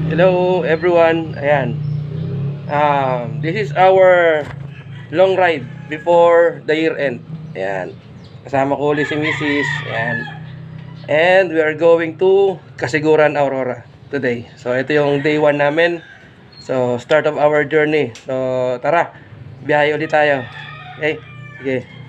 Hello everyone. Ayan. This is our long ride before the year end. Ayan. Kasama ko ulit si Mrs. Ayan. And we are going to Kasiguran, Aurora today. So ito yung day 1 namin. So start of our journey. So tara, biyahe ulit tayo. Okay? Sige.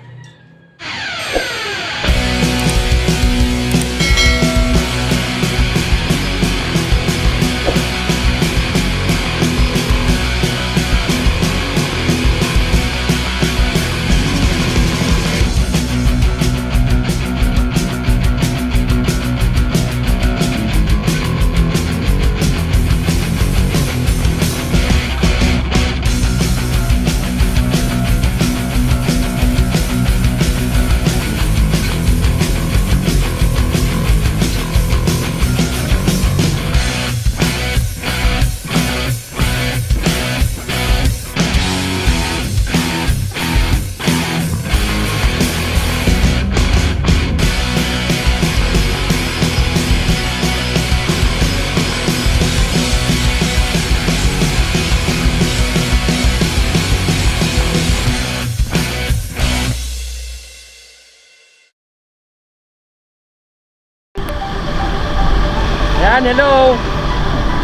Ayan, hello.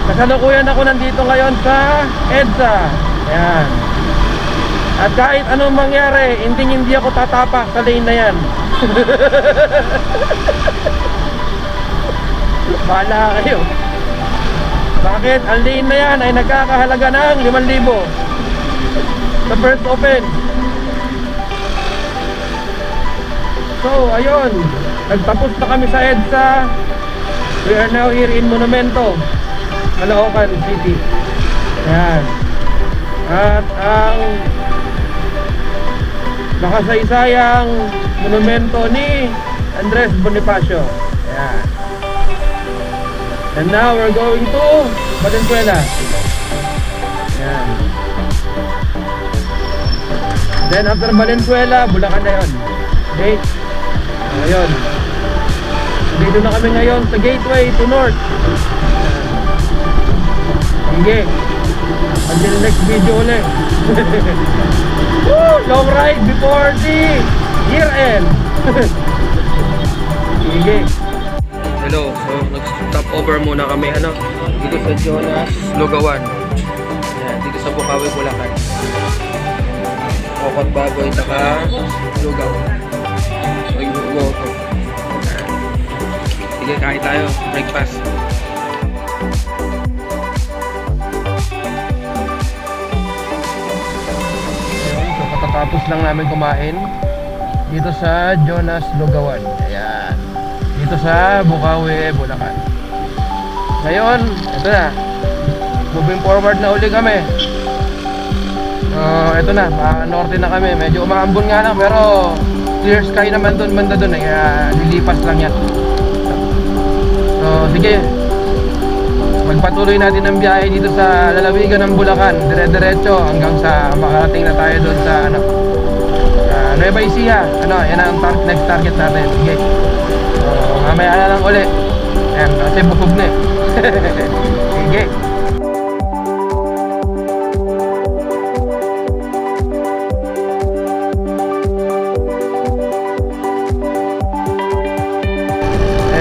Kasalukuyan ako nandito ngayon sa EDSA. Ayan. At kahit anong mangyari, hindi ako tatapak sa lane na yan. Bahala kayo. Bakit? Ang lane na yan ay nagkakahalaga ng 5,000 sa first open. So, ayun. Nagtapos na kami sa EDSA. We are now here in Monumento, Caloocan City. Ayan. At ang nakasaysayang monumento ni Andres Bonifacio. Ayan. And now we're going to Valenzuela. Ayan. Then after Valenzuela, Bulacan na yun. Okay? Ayun. Dito na kami ngayon sa gateway to north. Sige. Until next video ulit. Woo! Long ride before the year end. Sige. Hello. So nag-stop over muna kami dito sa Jonas Lugawan. Yan, dito sa Bukawi, Bulacan. Kokot baboy taka lugaw. Go. Sige, kain tayo. Breakfast. So, katatapos lang namin kumain dito sa Jonas Lugawan. Ayan. Dito sa Bukawi, Bulacan. Ngayon, ito na. Moving forward na uli kami. Ito na. Norte na kami. Medyo umaambon nga lang, pero clear sky naman doon, banda doon. Kaya lilipas lang yan. So, sige. Magpatuloy natin ang biyahe dito sa lalawigan ng Bulacan. Dire-diretso hanggang sa makarating na tayo doon sa Nueva Ecija. Yan ang next target natin. Sige. So, mamaya na lang ulit. Ayan, kasi bukog na eh. Sige.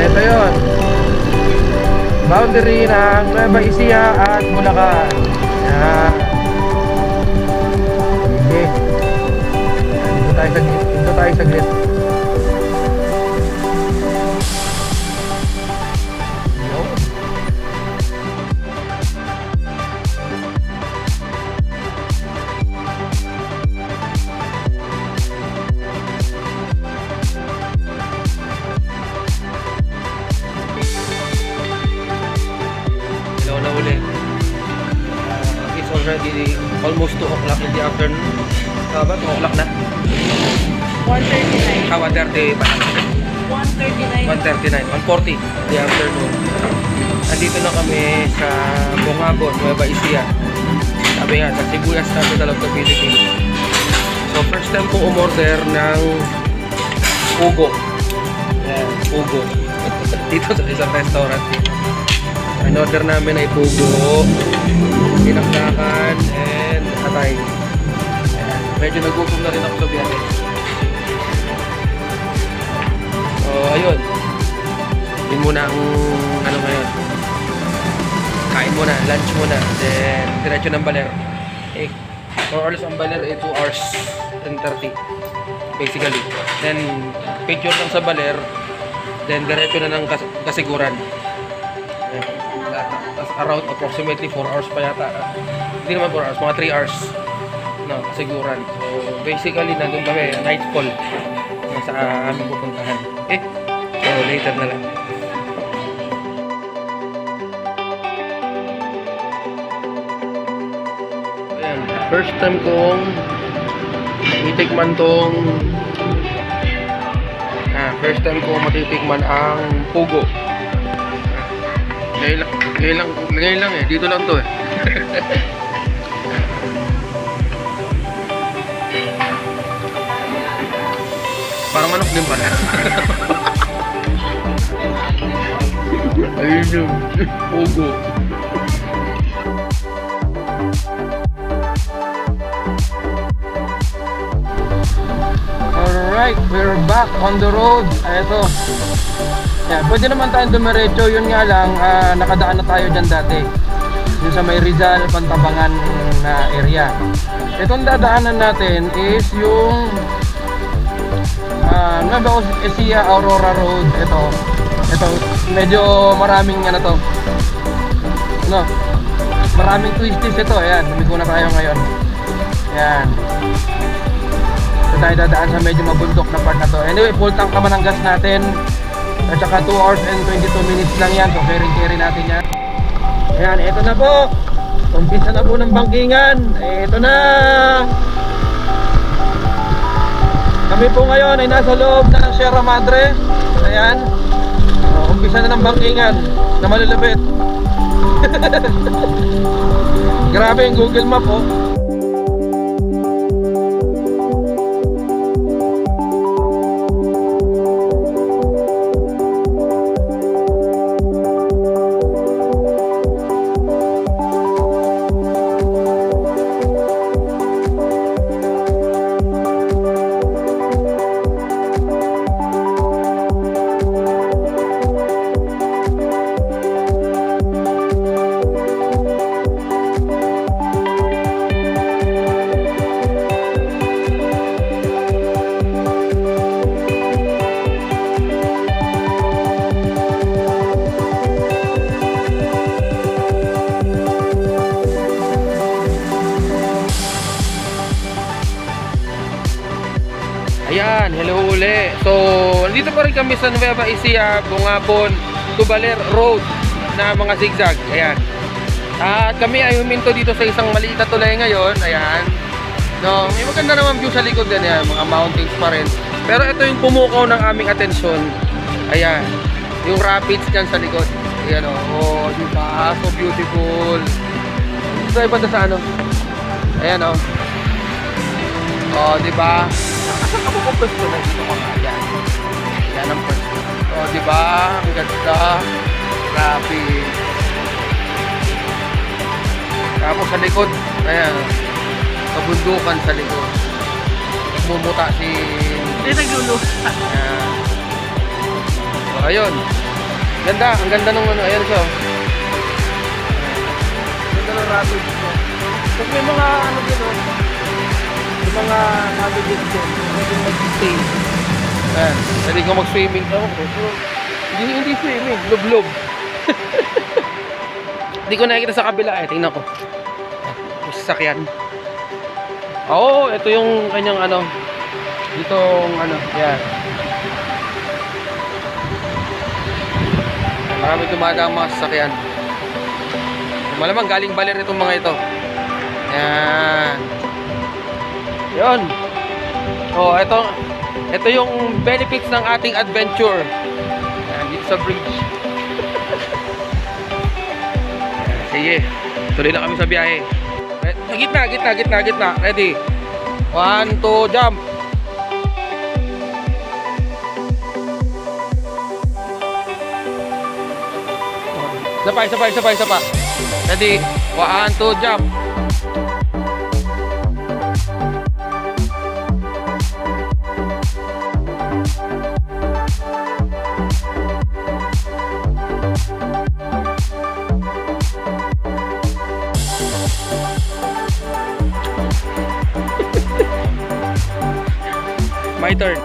Ito yun. Boundary ng Nueva Ecija at Bulacan. Yan. Okay. Dito tayo sa grid. It's already almost 2 o'clock in the afternoon. Ba? 2 o'clock na? 1:39. 1:30 pa. 1:39. 1:39. 1:40 in the afternoon. Nandito na kami sa Bungabon, Nueva Ecija. Sabi nga, sa Sibuyas Capital of the Philippines. So first time ko umorder ng Pugo. Yan, Pugo. Dito sa isang restaurant dito. In order namin ay pugo, pinakdakan, and atay. Ayan. Medyo nagutom na rin ako sa biyahe. So, ayun. Yun muna ang ano ngayon. Kain muna, lunch muna. Then, diretso ng Baler. 4 hours ang Baler, 2 hours and 30. Basically. Then, picture lang sa Baler. Then, diretso na ng Kasiguran. That's around approximately 4 hours pa yata. Hindi naman 4 hours, mga 3 hours. No, Kasiguran. So, basically, nandun kami, nightfall. Sa aming pupuntahan. So, later na lang. Ayan, first time kong itikman tong first time kong matitikman ang pugo. Ngayon lang eh, dito lang to eh. Parang manok din pala. Ayun yung pugo. Alright, we're back on the road. Ito. Yeah, pwede naman tayong dumiretso. Yun nga lang, nakadaan na tayo dyan dati. Yung sa may Rizal, Pantabangan na area. Itong dadaanan natin is yung Nueva Ecija, Aurora Road. Ito, medyo maraming ano to. No, maraming twisties ito. Ayan, lumiko na tayo ngayon. Ayan. So tayo dadaan sa medyo mabundok na part na to. Anyway, full tank naman ang gas natin. At saka 2 hours and 22 minutes lang yan. So carry natin yan. Ayan, ito na po. Umpisa na po ng bangkingan. Ito na. Kami po ngayon ay nasa loob ng Sierra Madre. Ayan. Umpisa na ng bangkingan na malulupit. Grabe yung Google Map oh. Ayan, hello uli. So, nandito pa rin kami sa Nueva Ecija, Bungabon, Tubaler Road na mga zigzag. Ayan. At kami ay huminto dito sa isang maliit na tulay ngayon. Ayan. No, may maganda naman view sa likod din yan, mga mountains pa rin. Pero ito yung pumukaw ng aming atensyon. Ayan. Yung rapids dyan sa likod. Ayan o. Oh, diba? So beautiful. Ito ay banda sa ano? Ayan o. Oh, diba? Asan ka po kung pwesto na dito ka nga? Yan. Yan ang pwesto. O, diba? Ang ganda. Grabe. Tapos sa likod, ayan. Kabundukan sa likod. Nagmumuta si... Hindi naglulo. Ayan. So, ayun. Ganda. Ang ganda nung ano. Ayan siya. Ganda ng rapid. Tapos may mga ano din o. Mga navigate din, pwede mag-stay. Ayan, pwede ko mag-swimming. Hindi swimming, lub-lub. Hindi ko nakikita sa kabila eh, tingnan ko. Yung sasakyan. Oo, ito yung kanyang ano, ditong ano, yan. Marami tumadang mga sasakyan. Malamang galing Baler itong mga ito. Yan. Yun. Oh, ito yung benefits ng ating adventure. Ayan, dito sa bridge. Ayan, sige. Tuloy na kami sa biyahe. Gitna. Ready? 1, 2, jump. Isa pa. Ready? 1, 2, jump. My turn.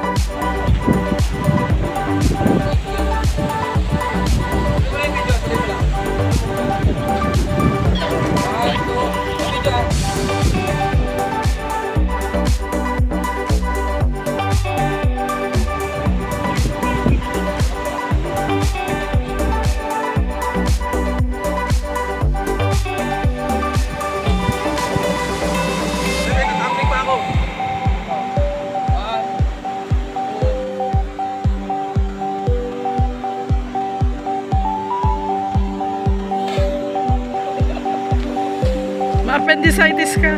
Ma-appendicitis ka.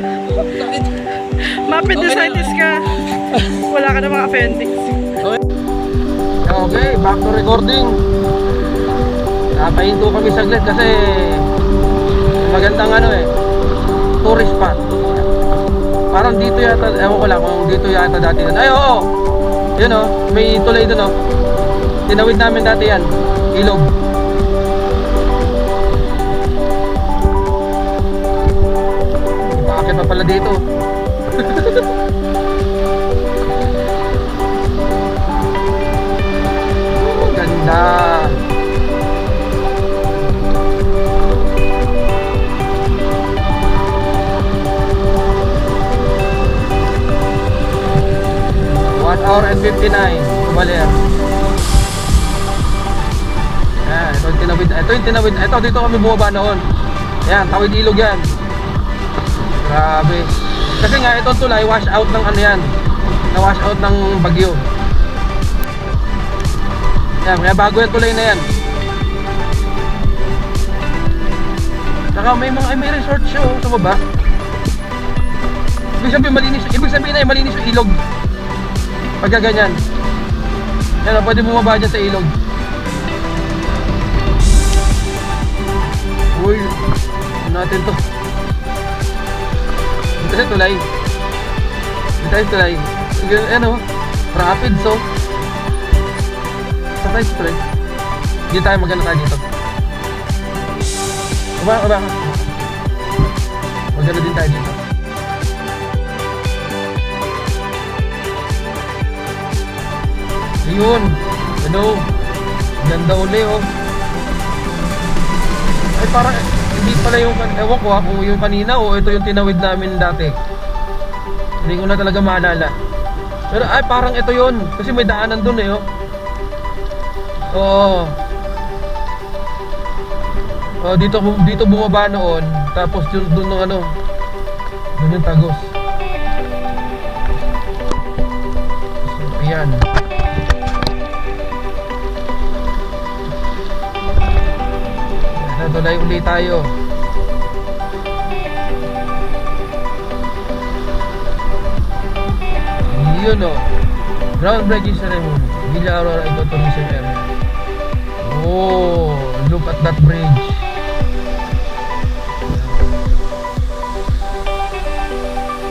Ma-appendicitis ka. Wala ka namang appendix. Okay, back to recording. Napahinto kami saglit kasi magandang tourist spot. Parang dito yata, ewan ko lang kung dito yata dati. Ay, oo. Yun may tulay dun Tinawid namin dati yan. Ilog. Bakit pa pala dito? Ganda. Hour and 59 Baler. Yan, ito yung tinawid. Ito dito kami bumaba noon. Yan, tawid ilog yan. Grabe. Kasi nga itong tulay wash out ng yan. Na wash out ng bagyo. Yan, kaya bago yung tulay na yan. Saka may resort show sa baba. Ibig sabihin ay malinis yung ilog. Pagka ganyan. Yan, pwede bumaba dyan sa ilog. Uy, ano natin to? Dito sa tulay. Ano? Rapid, so. Sa tulay. Hindi tayo maganda tayo dito. Aba. Maganda din tayo dito. Ayun, ganda uli Ay parang hindi pala yung, ewan ko kung yung kanina o ito yung tinawid namin dati. Hindi ko na talaga maalala. Pero ay parang ito yun, kasi may daanan dun Oo. Dito bumaba noon, tapos dun dun yung tagos. So, ayan. Natulay uli tayo. Yun groundbreaking ceremony, Villa Aurora Ecotourism Area. Oh, look at that bridge.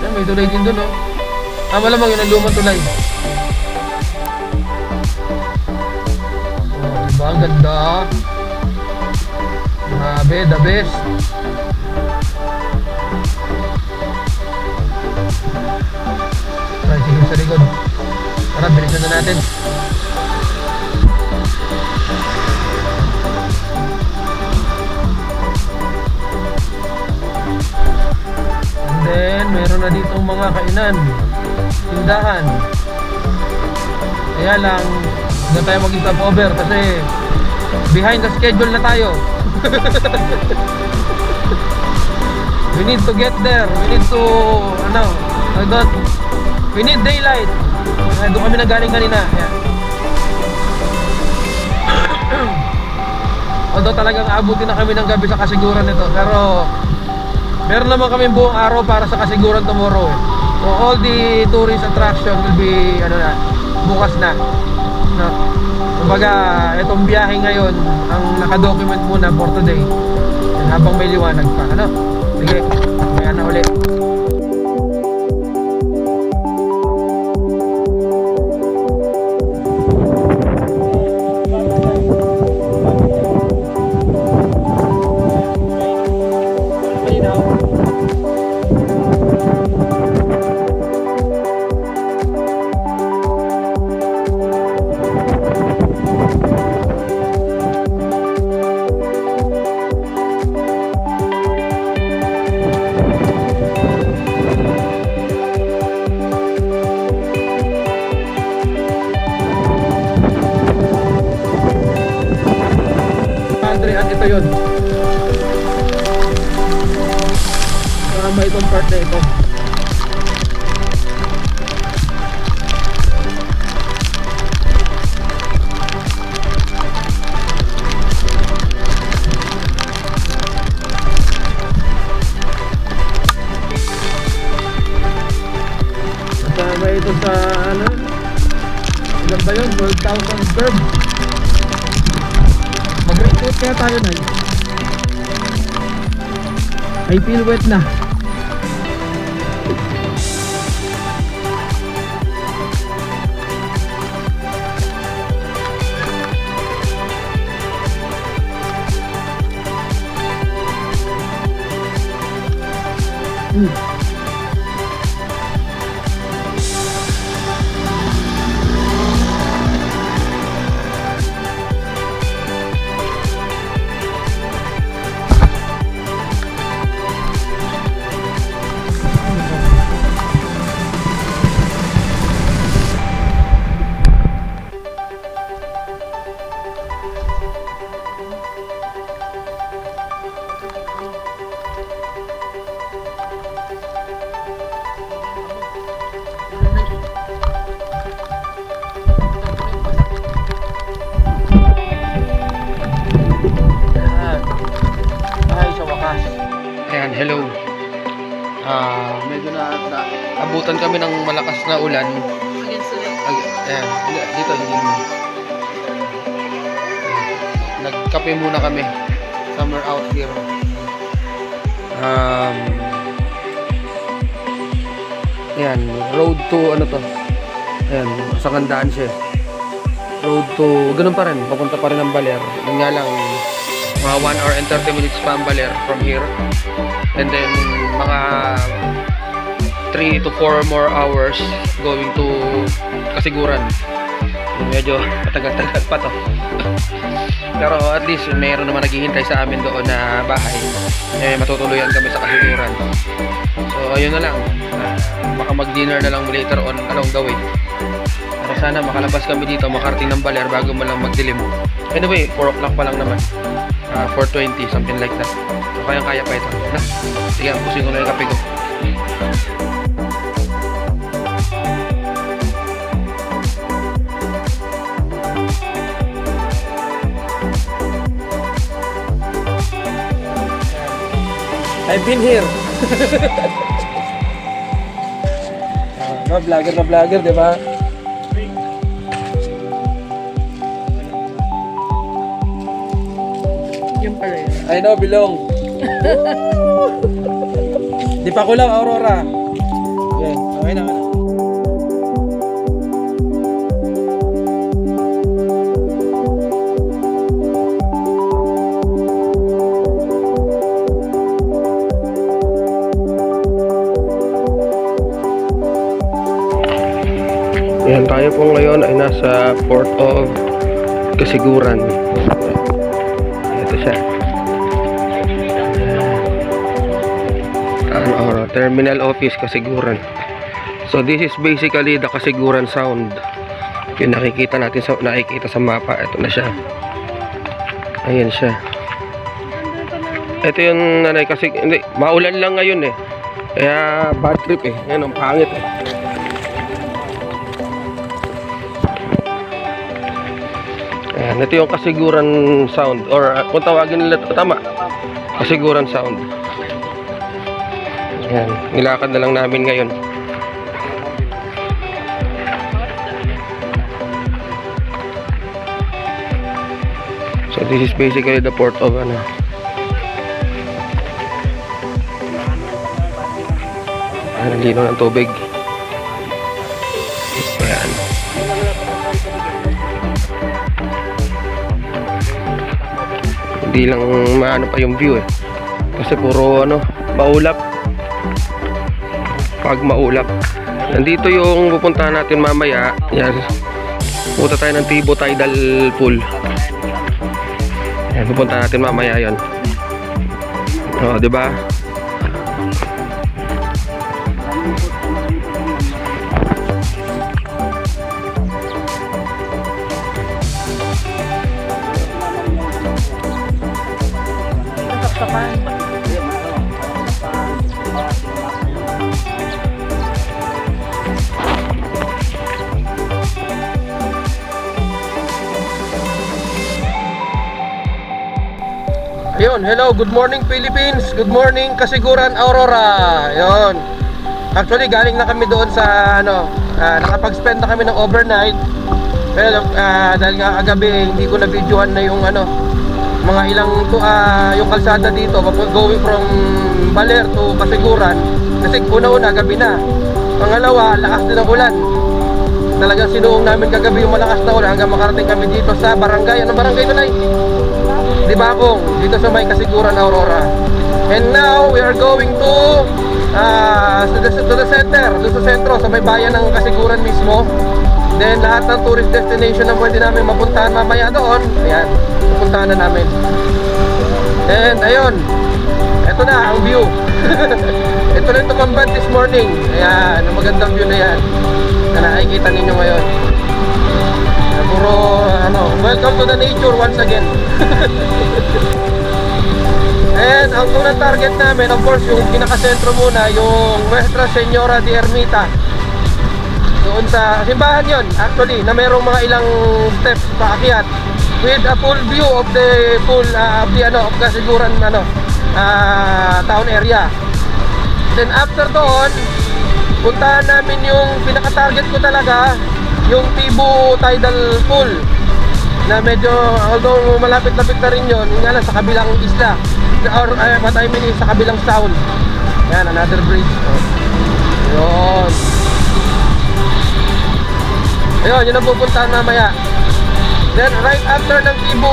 Yan, may tulay din dun malamang yun ang lumang tulay. Oh, diba ang ganda? Grabe, the best. Sige sa likod. Tara, bilisan na natin. And then, meron na ditong mga kainan, tindahan. Kaya lang, hindi tayo mag-stop over kasi behind the schedule na tayo. We need to get there. We need to we need daylight. Doon kami nagaling kanina. Although talagang abutin na kami ng gabi sa kasiguran nito, pero meron naman kami buong araw para sa kasiguran tomorrow. So all the tourist attraction will be bukas na. So Kumbaga, itong biyahe ngayon, ang nakadocument muna for today. Yan, habang may liwanag pa. Ano? Sige, kaya na ulit. Ito yun. Tama itong part na ito. Tama ito sa ano? Ilan ba yun? 12,000 curve. Mag-raincoat kaya tayo na. I feel wet na. Ayan, hello. Medyo na abutan kami ng malakas na ulan. Ayan, dito hindi mo. Nagkape muna kami. Somewhere out here. Ayan, road to ano to? Ayan, sa Kandaan siya. Road to, ganun pa rin, papunta pa rin ng Baler. Yung nga lang, mga 1 hour and 30 minutes pa ang Baler from here. And then mga 3 to 4 more hours going to Kasiguran. Medyo matagal-tagal pa to. Pero at least mayroon naman naghihintay sa amin doon na bahay. Matutuluyan kami sa Kasiguran. So ayun na lang. Baka mag-dinner na lang later on along the way. Pero sana makalabas kami dito, makarating ng Baler bago mo lang magdilim. Anyway, 4 o'clock pa lang naman. 4:20, something like that. So kayang-kaya pa ito. Sige, pusin ko na yung kape ko. I've been here. Na vlogger, di ba? Yung pala yun. I know, Bilong. Di pa ko lang, Aurora. Okay, okay na. Yan, tayo po ngayon ay nasa Port of Kasiguran. Ito siya. Terminal office Kasiguran. So this is basically the Kasiguran Sound. Yung nakikita natin sa mapa. Ito na siya. Ayan siya. Ito yung nanay kasi hindi, maulan lang ngayon eh. Kaya bad trip eh. Ayan, ang pangit eh. Ayan, ito yung Kasiguran Sound or kung tawagin nila tama, Kasiguran Sound. Ayan, nilakad na lang namin ngayon. So this is basically the port of ano. Ang lino ng tubig. Ayan. Hindi lang maano pa yung view eh. Kasi puro ano, maulap. Pag maulap. Nandito yung pupuntahan natin mamaya. Yan. Punta tayo ng Tibo Tidal Pool. Yan, pupunta natin mamaya yon. Oh, 'di ba? Ayun, hello, good morning Philippines, good morning Kasiguran, Aurora. Ayun. Actually, galing na kami doon sa ano, nakapag-spend na kami ng overnight. Pero dahil nga kagabi hindi ko na videohan na yung ano, mga ilang yung kalsada dito going from Baler to Kasiguran. Kasi una-una gabi na. Pangalawa, lakas din ng ulan. Talagang sinuong namin kagabi yung malakas na ulan hanggang makarating kami dito sa barangay. Anong barangay ito, Nay? Di ba akong dito sa may Kasiguran, Aurora. And now we are going to the center, doon sa sentro, sa may bayan ng Kasiguran mismo. Then lahat ng tourist destination na pwede namin mapuntahan mamaya doon, ayan, pupuntahan na namin. And ayun, eto na ang view. Ito na yung Tumambad this morning. Ayan, ang magandang view na yan na nakikita ninyo ngayon. Puro ano, welcome to the nature once again. And ang unang target namin, of course, yung pinakasentro muna, yung Nuestra Señora de Ermita. Doon sa simbahan yon, actually, na merong mga ilang steps paakyat with a full view of the full of the ano, of Kasiguran ano, town area. Then after doon, puntahan namin yung pinaka-target ko talaga, yung Tibo Tidal Pool, na medyo, although malapit-lapit na rin yun, nga lang sa kabilang isla, or what I mean is sa kabilang sound. Yan, another bridge. Yun. Ayun, yun ang pupuntahan mamaya. Then right after ng Tibo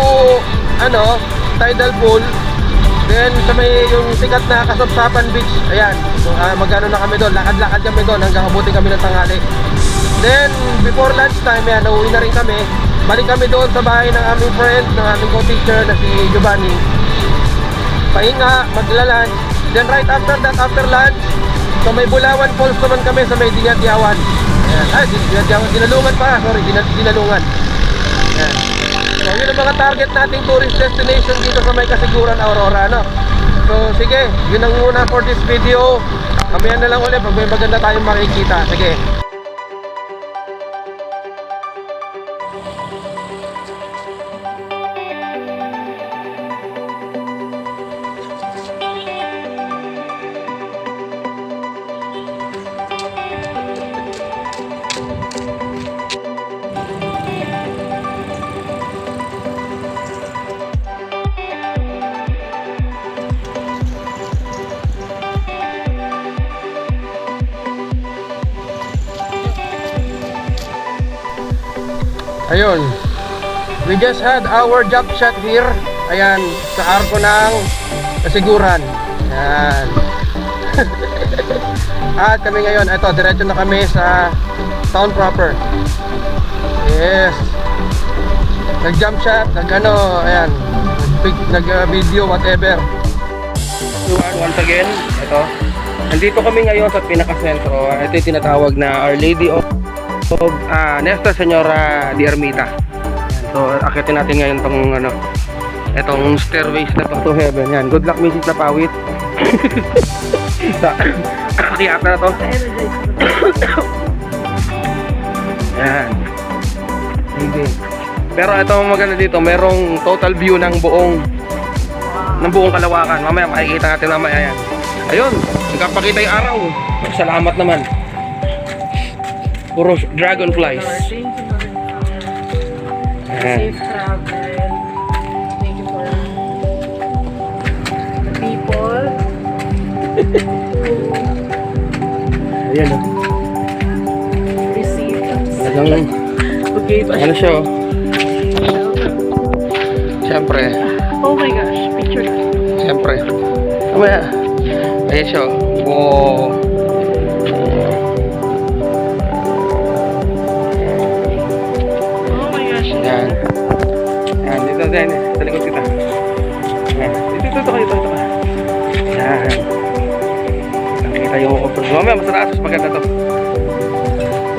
ano, Tidal Pool, then sa may yung sikat na Kasapsapan Beach, ayan, so, magano na kami doon, lakad-lakad kami doon hanggang abutin kami ng tanghali. Then before lunchtime, yan, nauwi na rin kami. Balik kami doon sa bahay ng aming friend, ng aming co-teacher na si Giovanni. Pahinga, magla-lunch. Then right after that, after lunch, so may Bulawan Falls naman kami sa may Dinatiawan. Ayan. Ay, Dinatiawan, Dinalungan pa, sorry, Dinalungan. Ayan. So yun ang mga target nating tourist destination dito sa may Kasiguran, Aurora, no? So sige, yun ang muna for this video. Kamaya na lang ulit pag may maganda tayong makikita. Sige. Ayun, we just had our jump shot here. Ayan, sa arko ng Kasiguran. Ayan. At kami ngayon, ito, diretso na kami sa town proper. Yes. Nag-jump shot, nag-ano, ayan, nag-video, whatever. Once again, ito. Nandito kami ngayon sa pinakasentro. Ito yung tinatawag na Our Lady of Nuestra Señora de Ermita. So akitin natin ngayon tong ano, etong stairways na to heaven. Yan, good luck Mrs. Napawit. Sa akiyat na to. Yan. Sige. Pero ito ang maganda dito, merong total view ng buong kalawakan. Mamaya makikita natin mamaya yan. Ayun, nagpapakita yung araw. Salamat naman. Puro dragonflies. Safe travel. Paul. Ayan o. Receipt. Talagang, Okay pa ano siya o. Siyempre. Oh my gosh, picture. Siyempre. Mamaya. Ayan siya o. Wow. Oh my gosh. Yan. Yan, dito din. Sa likod kita. Yan. Dito kayo, dito ka. Yan. Nakita yung offer. Mamaya, masarap. Maganda to.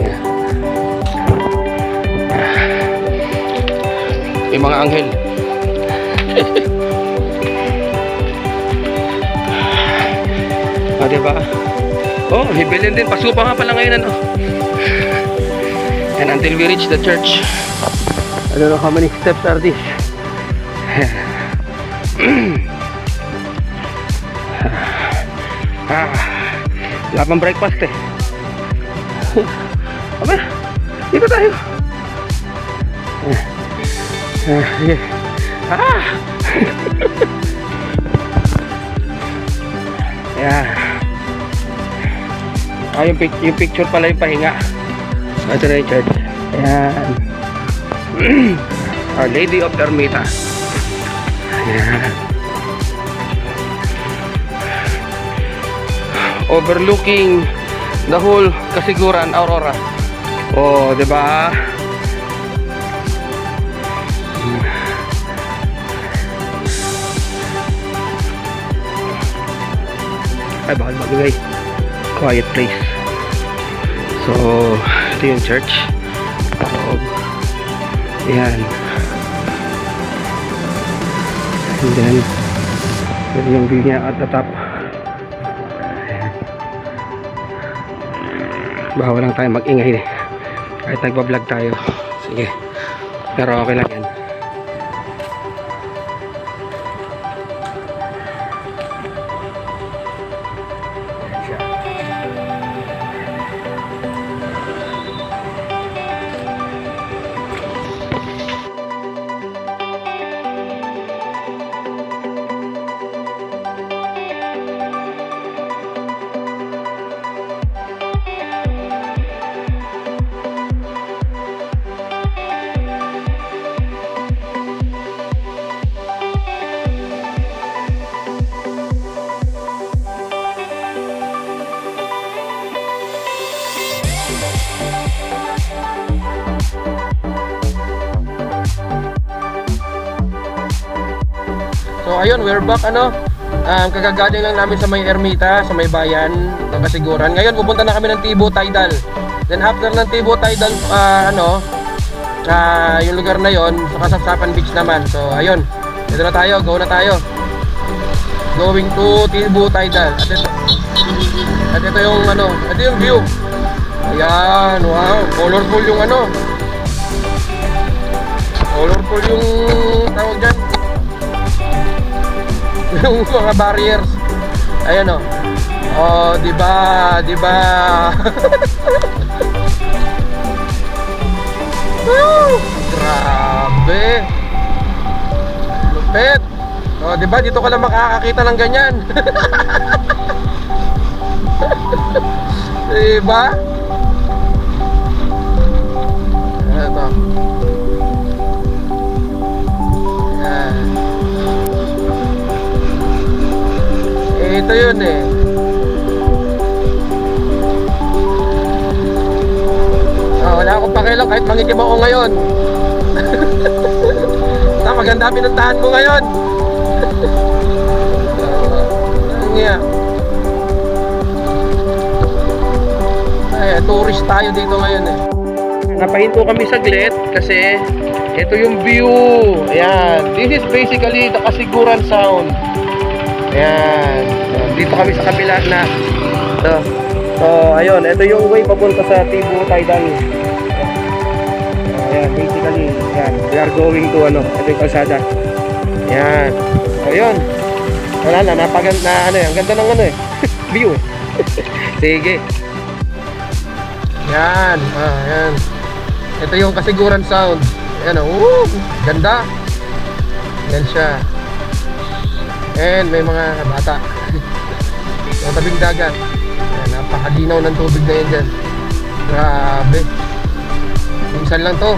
Yan. Yung mga anghel. Diba? Oh, hibilin din. Pasupa nga pala ngayon, ano? And until we reach the church, I don't know how many steps are this. Wala pang breakfast eh. Aba, dito tayo. Sige. Ayan. Yung picture pala yung pahinga. Ito na yung church. Ayan. Our Lady of Ermita. Ayan. Overlooking the whole Kasiguran, Aurora. Oh, di ba? Ay, bakal magagay. Quiet place. So, ito yung church. Loob. Ayan. And then, ito yung view niya at the top. Ayan. Bawal lang tayo mag-ingay eh. Kahit nagbablog tayo. Sige. Pero okay lang yan. So ayun, we're back kagagaling lang namin sa may Ermita, sa may bayan ng Kasiguran. Ngayon pupunta na kami ng Tibo Tidal. Then after ng Tibo Tidal, yung lugar na yon, sa Kasapsapan Beach naman. So ayun, dito na tayo, go na tayo. Going to Tibo Tidal. At ito yung ito yung view. Ayan, wow, colorful yung colorful yung tawag dyan. Yung mga barriers. Ayan o. Oh, di ba? Di ba? Grabe. Lupit. Oh, di ba? Dito ka lang makakakita ng ganyan. Di ba? Ito. Ito yun eh. Wala akong pakialam kahit mangitim ako ngayon. Maganda pinuntahan mo ngayon. Ay, tourist tayo dito ngayon eh. Napahinto kami saglit kasi ito yung view. Ayan. This is basically the Kasiguran Sound. Ayan. Dito kami sa kabila na. So, ayun. Ito yung way papunta sa Tibo Tidal. Ayan. Basically, ayan. We are going to ito yung kalsada. Ayan. So, ayun. Wala na. Napaganda ang ganda ng view. Sige. Ayan. Ayan. Ito yung Kasiguran Sound. Ayan. Ganda. Ayan siya. And may mga bata. Sa tabing dagat. Ayan, napakadinaw ng tubig na yan dyan. Grabe. Minsan lang to.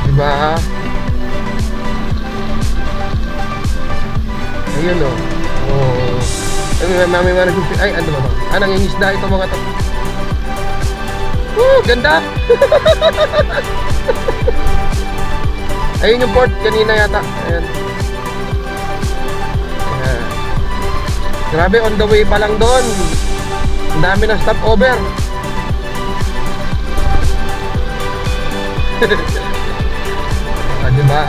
Diba? Ayun o. Oh. May mga nag-fish. Ay, ano ba ba? Nangingisda ito mga to. Ganda! Ayun yung port kanina yata. Ayan. Ayan. Grabe, on the way pa lang doon. Ang dami ng stopover. Diba?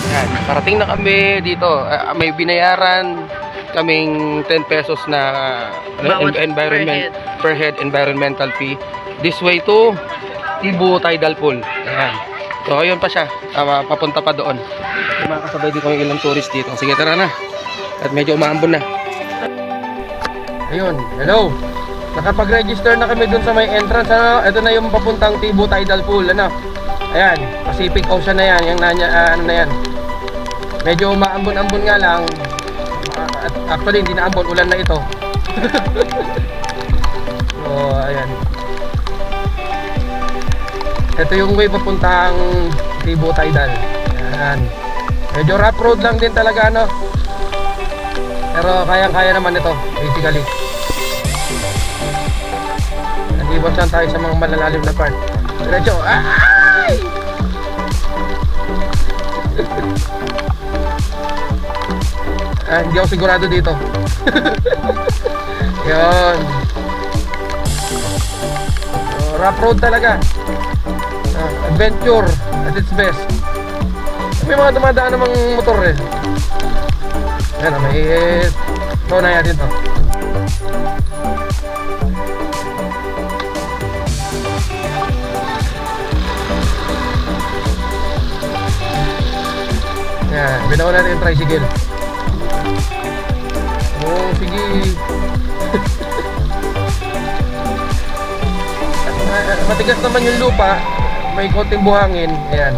Yan, parating na kami dito. May binayaran kaming 10 pesos na environment per head environmental fee. This way to Tibu Tidal Pool. Ayan. So ayun pa siya. Papunta pa doon. Makakasabay dito yung ilang tourist dito. Sige, tara na. At medyo umaambon na. Ayun, hello. Nakapag-register na kami dun sa may entrance. Ano? Ito na yung papuntang Tibu Tidal Pool. Ano? Ayan, Pacific Ocean na yan. Yung ano na yan. Medyo umaambon-ambon nga lang. Actually, hindi na ambon. Ulan na ito. So, ayan. Ito yung way papuntang Tibu Tidal. Ayan. Medyo rough road lang din talaga, no? Pero kayang-kaya naman ito, basically. Nag-iwas lang tayo sa mga malalalim na part. Diretso. Ay! Hindi ako sigurado dito. Yun. Rough road talaga. Adventure at its best. May mga dumadaan namang motor eh. Ayan, may ito na yan dito. Ayan, binawa natin yung tricycle. Oh, sige. Matigas naman yung lupa. May konting buhangin. Ayan.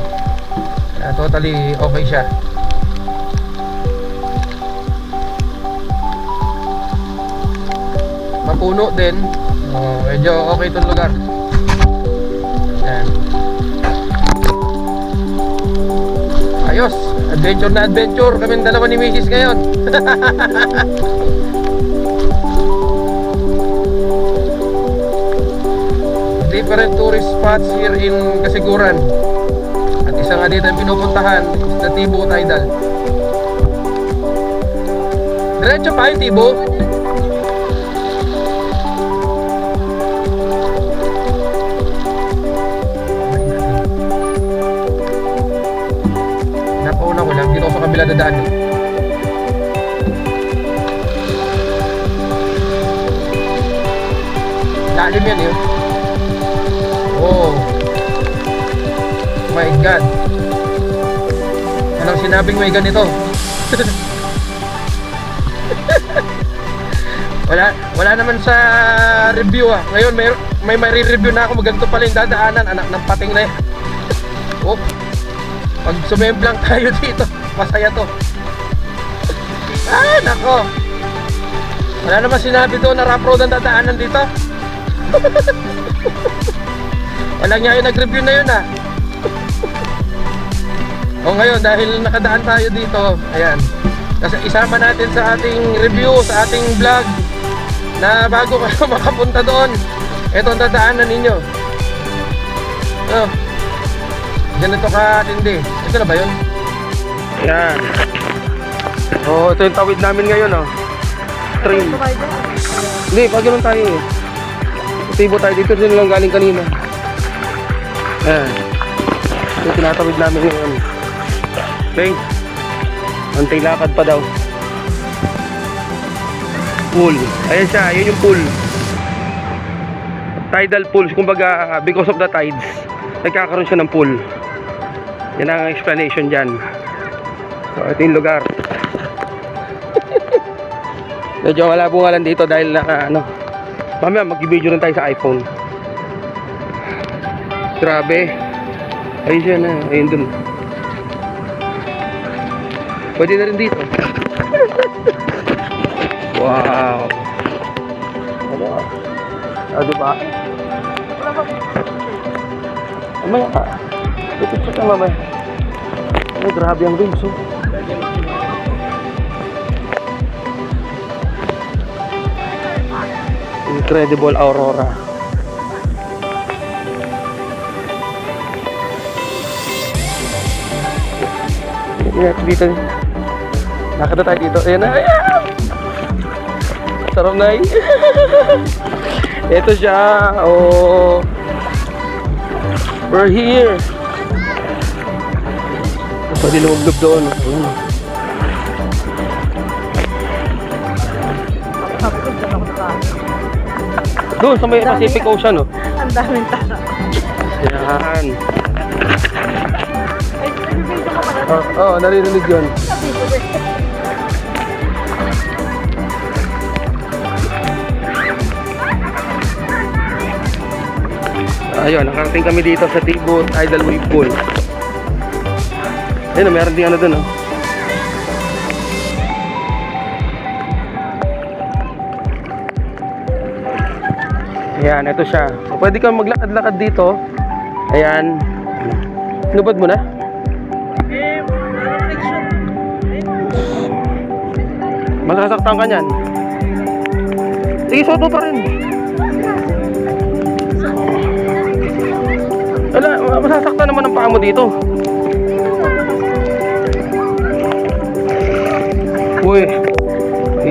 Totally okay siya. Mapuno din. Medyo okay itong lugar. Ayan. Ayos. Adventure na adventure. Kaming dalawa ni Mrs. ngayon. Different tourist spots here in Kasiguran. At isa nga dito ang pinupuntahan is the Tibu Tidal. Diretso pa yung Tibu. Napauna ko lang, dito ako sa kabila dadaan. Lalim yan yun. Oh my God. Anong sinabing may ganito? wala naman sa review ah. Ngayon may review na ako. Maganto pala yung dadaanan. Anak ng pating na yan. Oh, pag sumemblang tayo dito, masaya to. Ah, nako. Wala naman sinabi doon na rough road ang dadaanan dito. Walang niya yung nag-review na yun ah. O ngayon, dahil nakadaan tayo dito, ayan, kasi isama natin sa ating review, sa ating vlog, na bago kayo makapunta doon, ito ang dadaanan ninyo. Oh, ganito katindi. Ito na ba yun? Ayan. Oh, ito yung tawid namin ngayon oh. Train. Hindi, pag ganun tayo eh. Tibo tayo dito, dito lang galing kanina. Ayan. Ito tinatawid namin ngayon. Okay. Antay lakad pa daw. Pool. Ayan siya, ayan yung pool. Tidal pool. Kumbaga, because of the tides, nagkakaroon siya ng pool. Yan ang explanation dyan. So, ito yung lugar. Medyo malabo nga lang dito dahil mamaya mag-video rin tayo sa iPhone. Grabe. Ayun siya na. Ayun dun. Pwede na rin dito. Wow. Ano? Diba? Mamaya ka. Ipit ka mamaya. Ay, grabe ang waves, oh. Incredible aurora. Dito. Nakita tayo dito. Ayan na. Ayan! Sarap na. Ito siya. Oh. We're here. Pwede lumublob doon. Doon sa may Pacific Ocean, oh. Ang daming tao. Yan. Oo, naririnig yun. Ayun, nakarating kami dito sa Tibot Idol Wave Pool. Ayun, meron din ano dun, oh. Ayan, ito siya. So, pwede kang maglakad-lakad dito. Ayan. Nubad mo na? Masasaktan ka niyan. Sige, soto pa rin. Wala, masasaktan naman ang paa mo dito. Uy,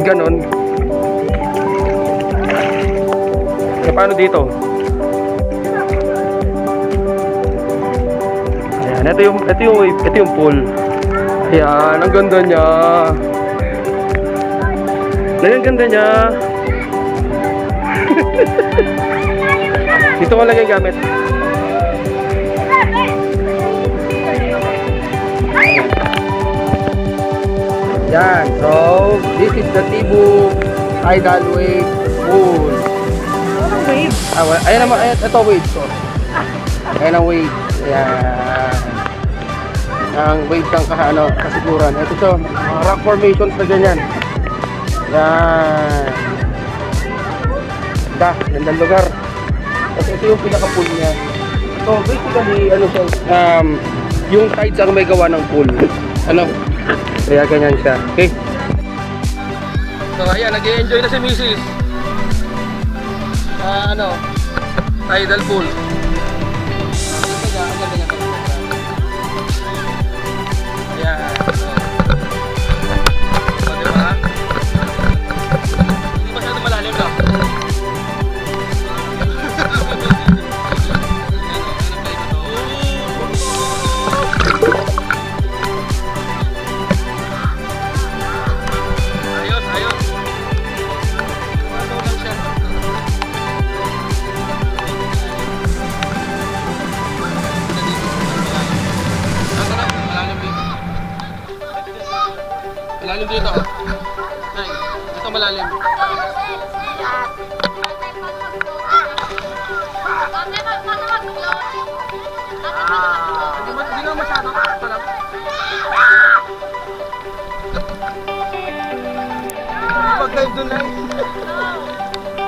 ganon. E paano dito? Ayan, ito yung wave, ito yung pool. Ayan, ang ganda niya. Ang ganda niya. Dito ko lagay gamit. Yan, so this is the Tibot Idol Wave Pool. Wave. Ayan naman, ito wave to. Ayan ang wave. Ayan. Ang wave ng kasiguran. Ito to, mga rock formations na ganyan. Yan. Gandang lugar. Kasi ito yung pinaka-pool niya. So basically, ano siya, yung tides ang may gawa ng pool. Ano? Kaya ganyan siya. Okay? So ayan, nag-i-enjoy na si Mrs. Idol pool. Ayan. So, diba? Hindi masyado malalim lang. Malalim dito. Ay, ito malalim. Hindi naman masyado. Ito lang. Mag-dive doon, Nay.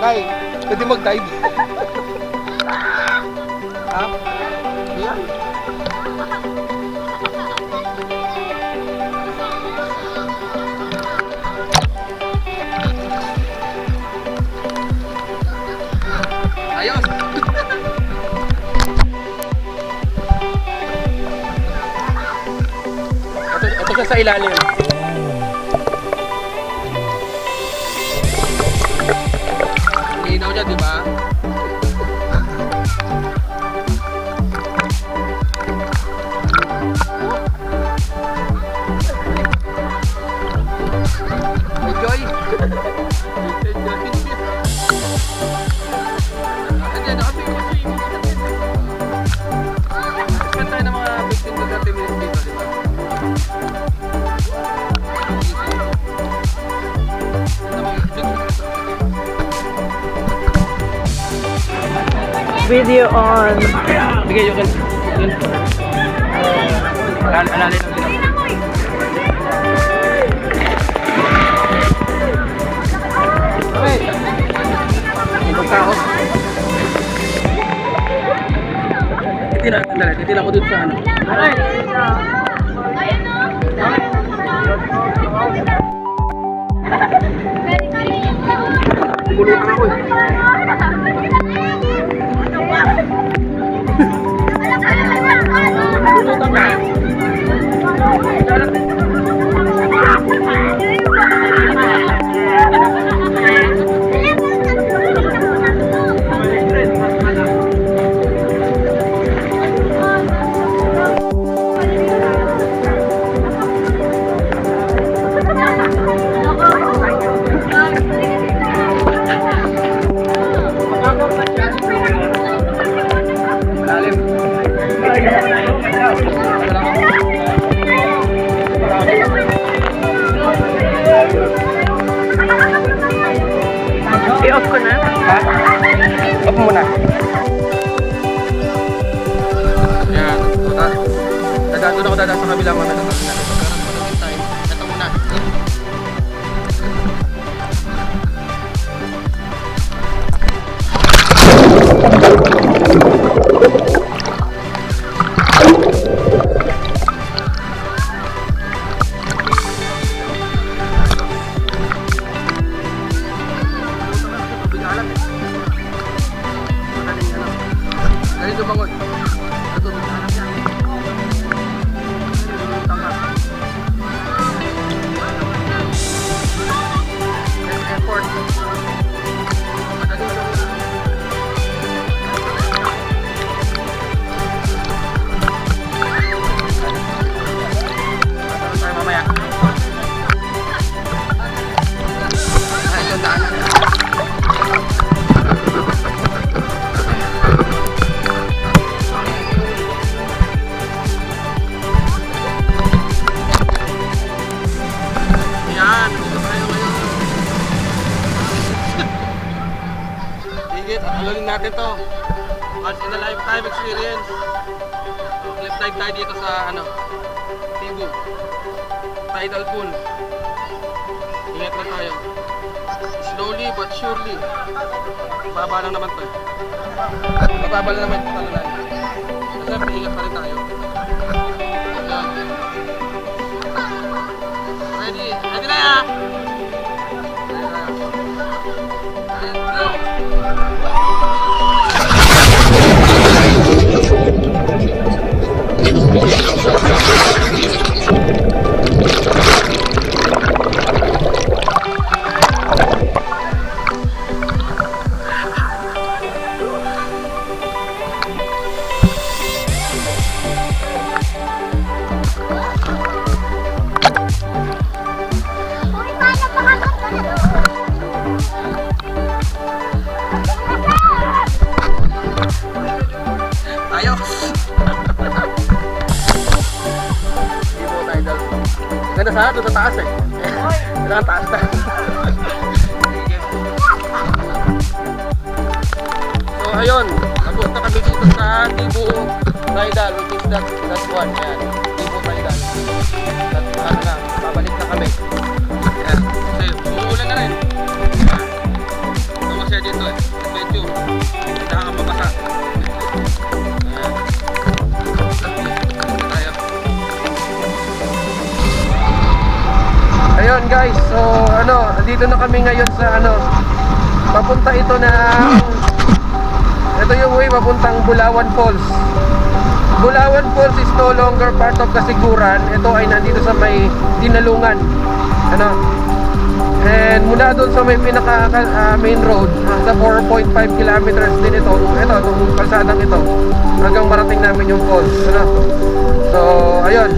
Nay, pwede mag-dive. Ha? Yan. Ayos! ito siya sa ilalim. Hinaw niya, di ba? Enjoy! Video on. Sige, you can. Alalin lang dito. Okay. Ibang tao. Titila ko dito sa ano. Bulutan ako eh. Bulutan ka. I-off ko na. Ha? Off mo muna. Yan. Doon ako dadaan sa kabila mga nagkakaroon natin. Karoon time. Ito muna. Dali lumangon. Ito, alam niya. Tangka. Airport. Madali lumangon. Tayo mamaya. Ito daanan. Alalin natin to. Once in a lifetime experience. Cliff dive tayo dito sa ano, Tibu. Tidal pool. Ingat lang tayo. Slowly but surely. Baba lang naman to. Bababa lang naman ito talalan. Siyempre, ingat pa rin tayo. Ayan. Ready? Ready na ya! Ganda sana, doon sa taas eh. Kailangan taas na. So ayun, napunta kami dito sa Tibu Tidal, which is that one. Yan, Tibu Tidal. That's ano na, babalik na kami. Yan, kasi umuulan na rin. Ito masaya dito eh, adventure. Hindi nakakapabasa. Ayun guys, so ano, dito na kami ngayon sa ano, papunta ito yung way papuntang Bulawan Falls. Bulawan Falls is no longer part of Kasiguran. Ito ay nandito sa may Dinalungan. Ano? And mula doon sa may pinaka main road, hanggang 4.5 kilometers din ito. Itong kalsadang ito. Hanggang marating namin yung falls. Ano? So, ayun.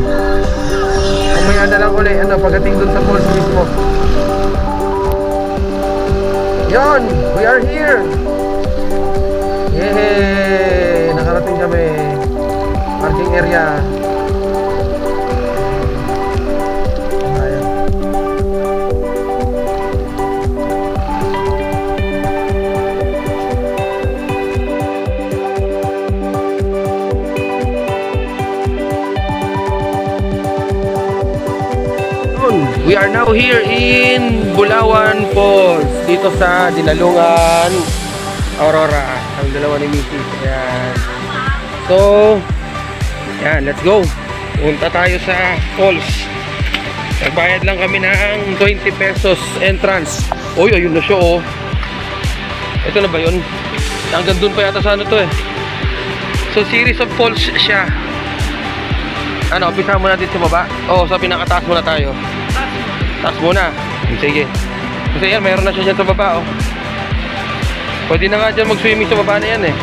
Mamaya na lang ulit, ano, pagdating dun sa falls mismo. Yon, we are here. Yehey! Nakarating kami. Parking area. Ayan. We are now here in Bulawan Falls. Dito sa Dinalungan, Aurora. Ang dalawa ni Mrs. Ayan. So, yan, let's go. Punta tayo sa falls. Nagbayad lang kami ng 20 pesos entrance. Uy, ayun na siya oh. Ito na ba yun? Hanggang dun pa yata sa ano to eh. So, series of falls siya. Ano, umpisa muna dito sa baba? Oo, sa pinakataas muna tayo. Taas muna. Sige. Kasi yan, mayroon na siya dyan sa baba oh. Pwede na nga dyan mag-swimming sa baba na yan eh.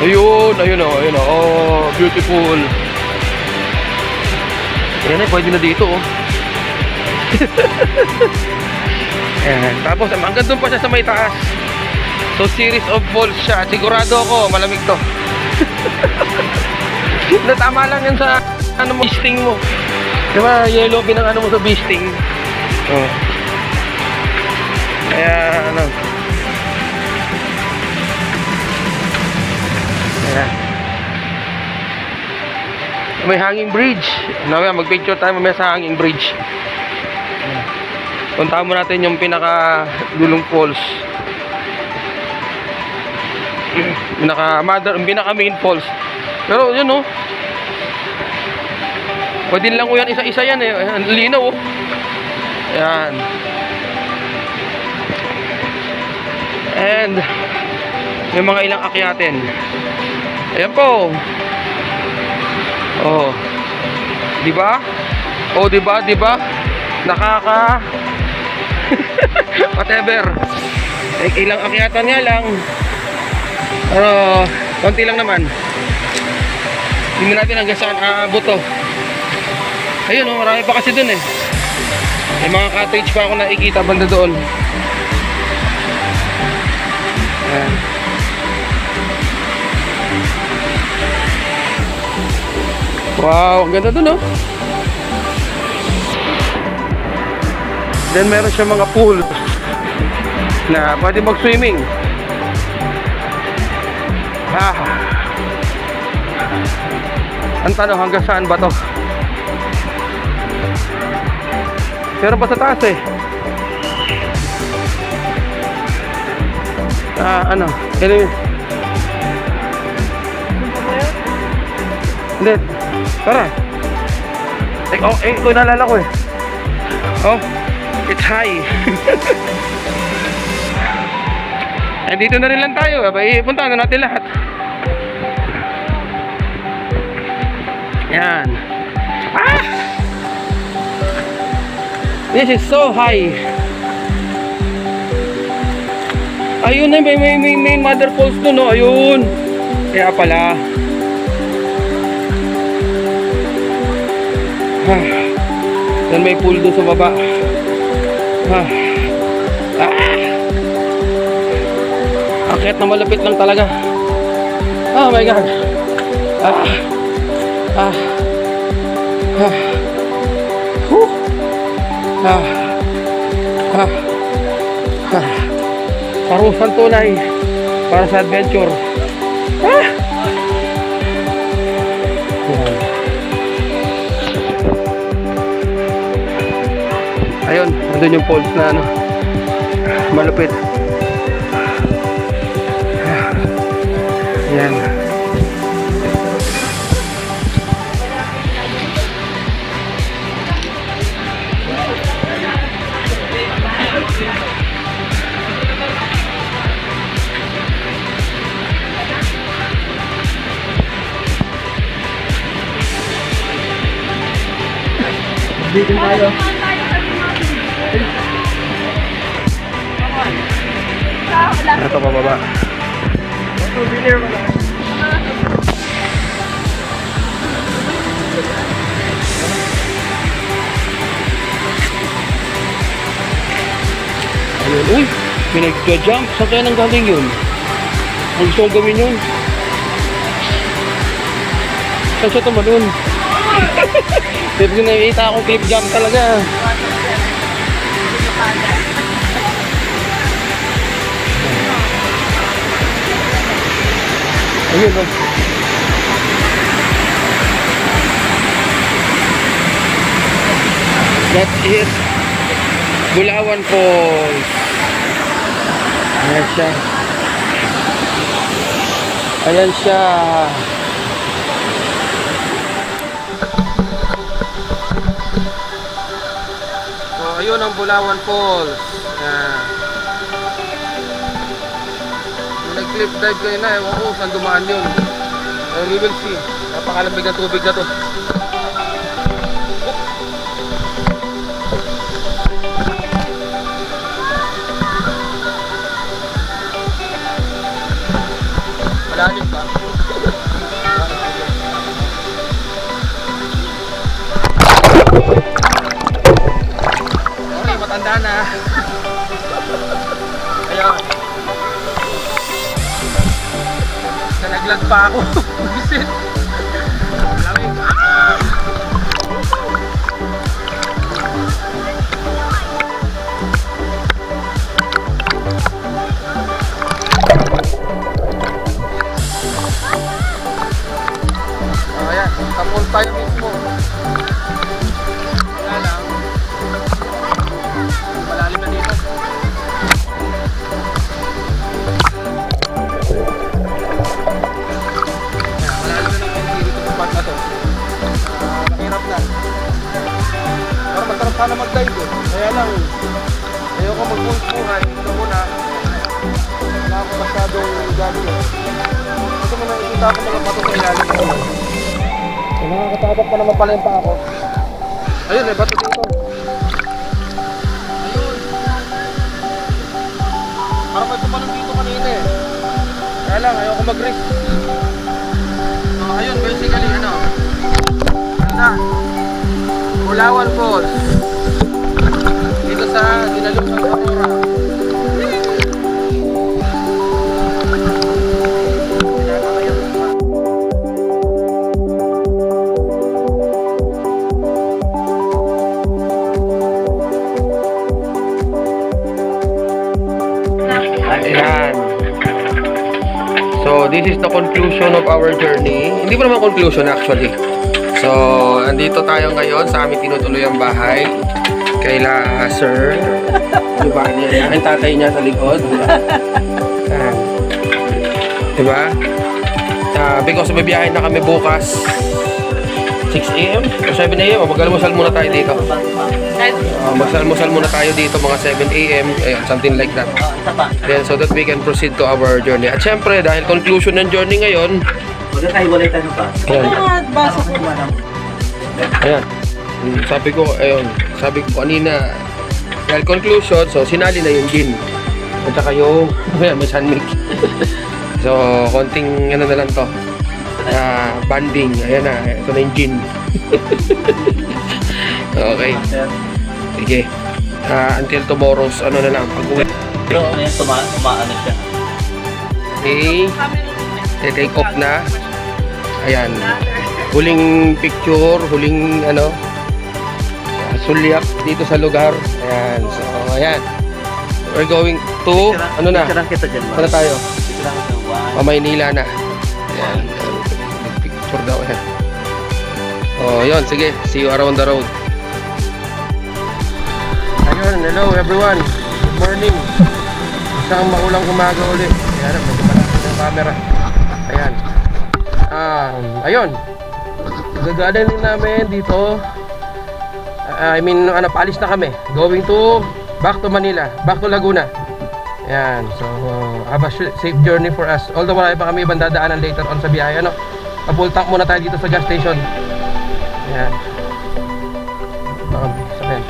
Ayun, ayun oh, ayun oh. Oh, beautiful. Ayan eh, pwede na dito oh. Ayan. Tapos hanggang doon pa siya sa may taas. So series of falls siya. Sigurado ako malamig to. Natama lang yan sa ano mo, beasting mo. Diba yellow pinang ano mo sa beasting. Oh. Kaya ano. Ayan. May hanging bridge. Mamaya mag-picture tayo mamaya sa hanging bridge. Puntahan mo natin yung pinaka Dulong Falls. Pinaka main falls. Pero yun oh. Pwede lang ko yan isa-isa yan eh. Ang linaw oh. Ayan. And may mga ilang akyatin. Ayan po. Oh. Di ba? Oh, di ba? Di ba? Nakaka whatever. Ilang akyatan nga lang. Pero konti lang naman. Hindi natin hanggang saan aabot to. Ayun oh, marami pa kasi dun eh. May mga cottage pa ako nakikita banda doon. Ayan. Wow, ang ganda dun oh. Then meron siya mga pool na pwede mag-swimming. Ang tanong hanggang saan ba to? Pero pa sa taas eh. Ano? Hindi. Tara. Ito naalala ko eh. Oh, it's high. Eh, dito na rin lang tayo. Punta na natin lahat. Yan. This is so high. Ayun na, may mother falls doon, no? Ayun. Kaya pala. Then may pool doon sa baba. Akyat na malapit lang talaga. Oh my God. Parusan tunay para sa adventure. Ayun, andun yung falls na ano, malupit. Yan. Dito tayo. Ito pa baba. Ayun, uy, pinag-jump. Saan kaya nang galing yun? Ang gusto kong gawin yun. Saan siya tumalun? Pero nakikita akong cliff jump talaga. Ayun o. That is Bulawan Falls. Ayan siya. Ayan siya. So, ayun ang Bulawan Falls. Ayan. Yung nag-cliff dive kayo na, ewan ko saan dumaan yun. We will see. Napakalamig ng tubig na to. Malalim ba? Okay, matanda na. Ayun. Nalaglag pa ako. Bisit. Lamig. Ayan, tapos tayo mismo. Wala lang. Malalim na dito. Malalim na ng konti dito sa part na to. Mahirap na. Pero masarap sana mag-dive eh. Kaya lang, ayoko mag-pulse-puhan. Ito muna. Wala ako masyadong gamit. Ito muna, ikita ako mga pato sa ilalim ko. Nakakatabak pa naman pala yung pa ako. Ayun, may bato dito. Ayun. Parang may tumalong dito kanina eh. Kaya lang, ayoko mag-risk. So, ayun, basically, ano na, Bulawan Falls. Dito sa Dinalong ng Aurora. Ayan. So, this is the conclusion of our journey. Hindi pa naman conclusion actually. So, andito tayo ngayon sa aming tinutuloy ang bahay. Kaila Sir Giovanni. Ayan, ang tatay niya sa likod. Ayan. Diba? Because bibiyahin na kami bukas 6 AM o 7 AM. Mag-almusal muna tayo dito. Mag-almusal muna tayo dito mga 7 AM. Ayan, something like that. Then, so that we can proceed to our journey. At syempre, dahil conclusion ng journey ngayon, ayan. Sabi ko kanina, dahil conclusion, so sinali na yung gin. At saka yung, ayan, may sunmig. So, konting, ano na lang to. Banding. Ayan na, ito na yung gin. Okay. Sige. Until tomorrow's, ano na lang, pag-uwi. Pero tumaano siya. Okay. Take off na. Ayan. Huling picture, huling ano, sulyak dito sa lugar. Ayan. So, ayan. We're going to, ano na? Ano tayo? Maynila na. Ayan. Picture daw. Ayan. Oh, yun. Sige. See you around the road. Ayun. Hello everyone. Good morning. Isang maulang umaga ulit. Ayan. Medyo malaki ng camera. Ayan. Ayun. Gagaling namin dito. Paalis na kami. Going to back to Manila, back to Laguna. Ayan. So, have a safe journey for us. Although wala pa kami ibang dadaanan later on sa biyahe. Ano? Full tank muna tayo dito sa gas station. Ayan. Sakyan.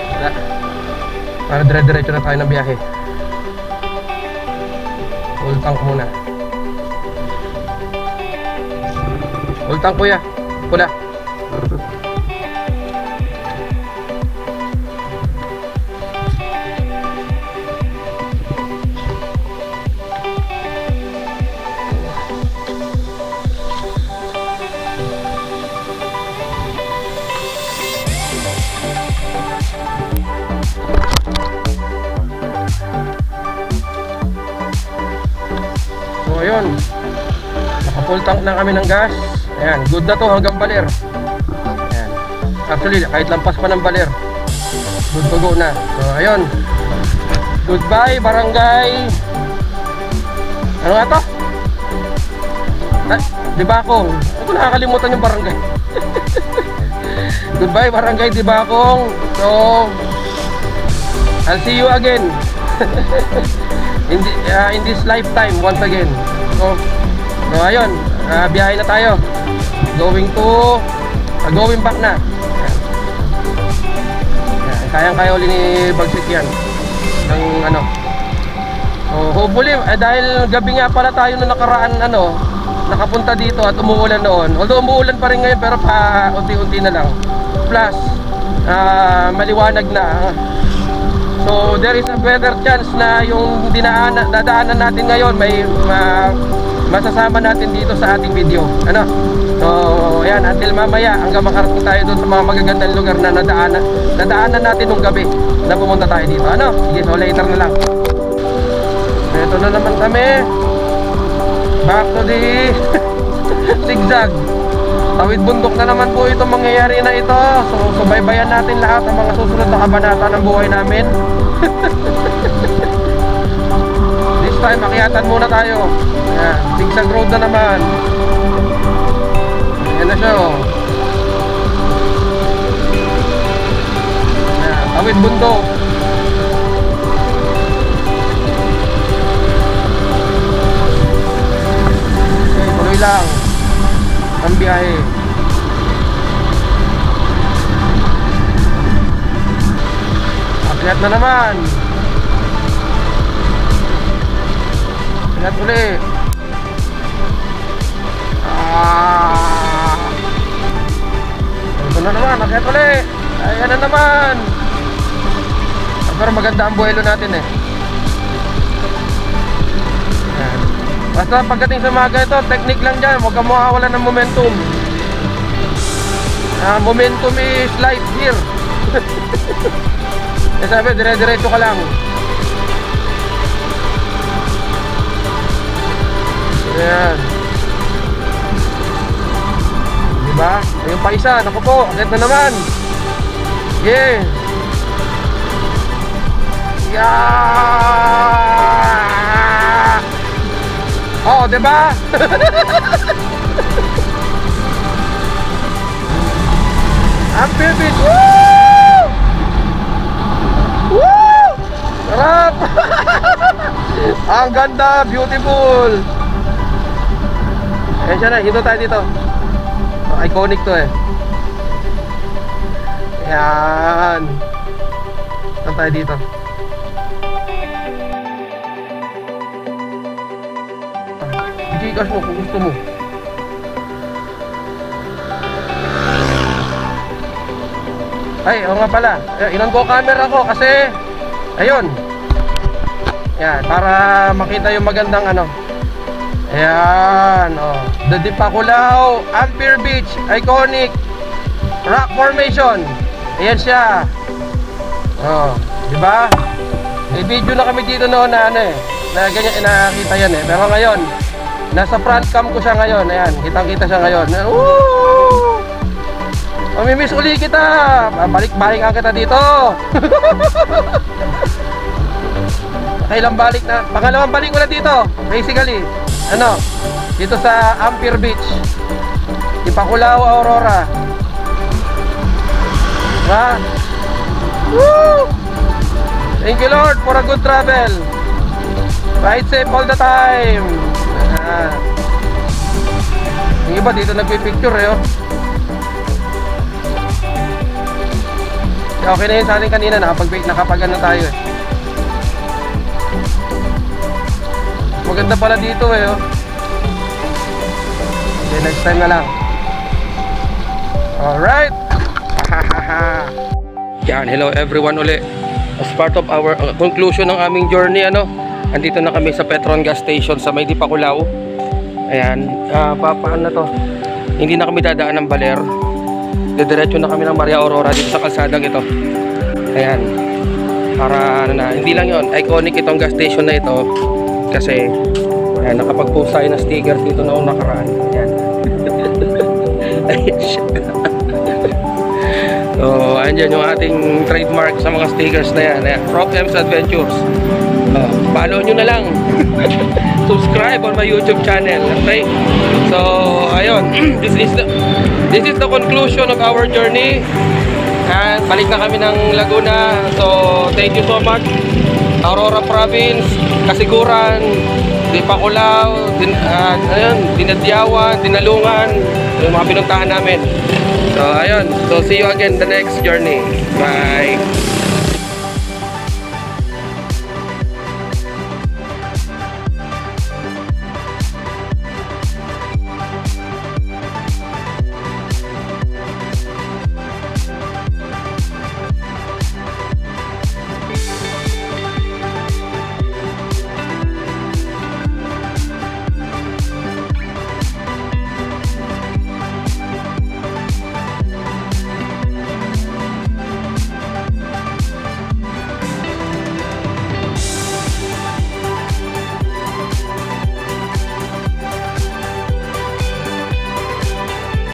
Para dire-diretso na tayo ng biyahe. Full tank muna. Full tank kuya. Pula. So ayun, naka-full tank na kami ng gas. Ayan, good na to hanggang Baler. Ayan. Actually, kahit lampas pa ng Baler. good to go na. So, ayun. Goodbye, barangay. Ano nga to? Dibakong. Ako nakakalimutan yung barangay. Goodbye, barangay Dibakong. So, I'll see you again. In this lifetime once again. So ayun, biyahe na tayo. Going back na. Kayang-kaya uli ni Bagsik yan ng ano. So hopefully dahil gabi nga pala tayo na nakaraan nakapunta dito at umuulan noon. Although umuulan pa rin ngayon pero pa unti-unti na lang. Plus maliwanag na. So there is a better chance na yung dadaanan natin ngayon may masasama natin dito sa ating video. Ano? So ayan, until mamaya hanggang makarating tayo doon sa mga magagandang lugar na nadaanan natin nung gabi na pumunta tayo dito. Ano? Sige, so later na lang. Ito na naman kami. Back to the zigzag. Tawid bundok na naman po itong mangyayari na ito. So subaybayan natin lahat ng mga susunod na kabanata ng buhay namin. This time makiatan muna tayo. Ayan, zigzag road na naman. Ayan na siya. Ayan, tawid bundok. Okay, tuloy lang ang biyahe. Akyat na naman. Akyat ulit. Ito na naman, akyat ulit. Ayan na naman. Pero maganda ang buhelo natin eh. Ayan. Basta pagdating sa mga ganito, technique lang dyan. Huwag kang mawawala ng momentum. Momentum is life here. Eh sabi, dire-diretso ka lang. Ayan. Diba? Ayun pa isa, naku po, agad na naman. Yeah. Yeah. Oh, diba? Ampere Beach. Woo! Woo! Sarap! Ang ganda, beautiful. Eh siya na, hinto tayo dito. Iconic to eh. Yan. Saan tayo dito? Gcash mo kung gusto mo. Ay, oo nga pala. Inon ko camera ko kasi ayun. Yan, para makita yung magandang Ayan, oh. The Dipakulaw, Ampere Beach, iconic rock formation. Ayan siya. Oh, di ba? May video na kami dito noon na na ganyan nakita yan eh. Pero ngayon, nasa front cam ko siya ngayon. Ayan, kitang-kita siya ngayon. Woo! Mamimiss uli kita. Balik-balik ang kita dito. Kailang balik na. Pangalawang balik ko na dito. Basically, dito sa Ampere Beach, Dipakulaw, Aurora. Diba? Woo! Thank you Lord for a good travel. Ride safe all the time. Yung iba dito nagpipicture eh. Okay na yun sa atin kanina, nakapag tayo eh. Maganda pala dito eh. Okay, next time na lang. Alright. Yan, hello everyone uli. As part of our conclusion ng aming journey, andito na kami sa Petron gas station sa May Dipakulaw. Ayan, paano na to? Hindi na kami dadaan ng Baler. Didiretso na kami ng Maria Aurora dito sa kalsadang ito. Ayan. Para hindi lang yon, iconic itong gas station na ito kasi ayan, nakapag-post tayo ng sticker dito noong nakaraan. Ayan. Ayan siya. So, ayan Andyan yung ating trademark sa mga stickers na yan. Ayan, Prof. M's Adventures. Follow nyo na lang. Subscribe on my YouTube channel. Okay? So, ayun. This is the conclusion of our journey. And balik na kami ng Laguna. So, thank you so much. Aurora Province, Kasiguran, Dipakulaw, Dinadyawan, Dinalungan, yung mga pinuntahan namin. So, ayun. So, see you again the next journey. Bye!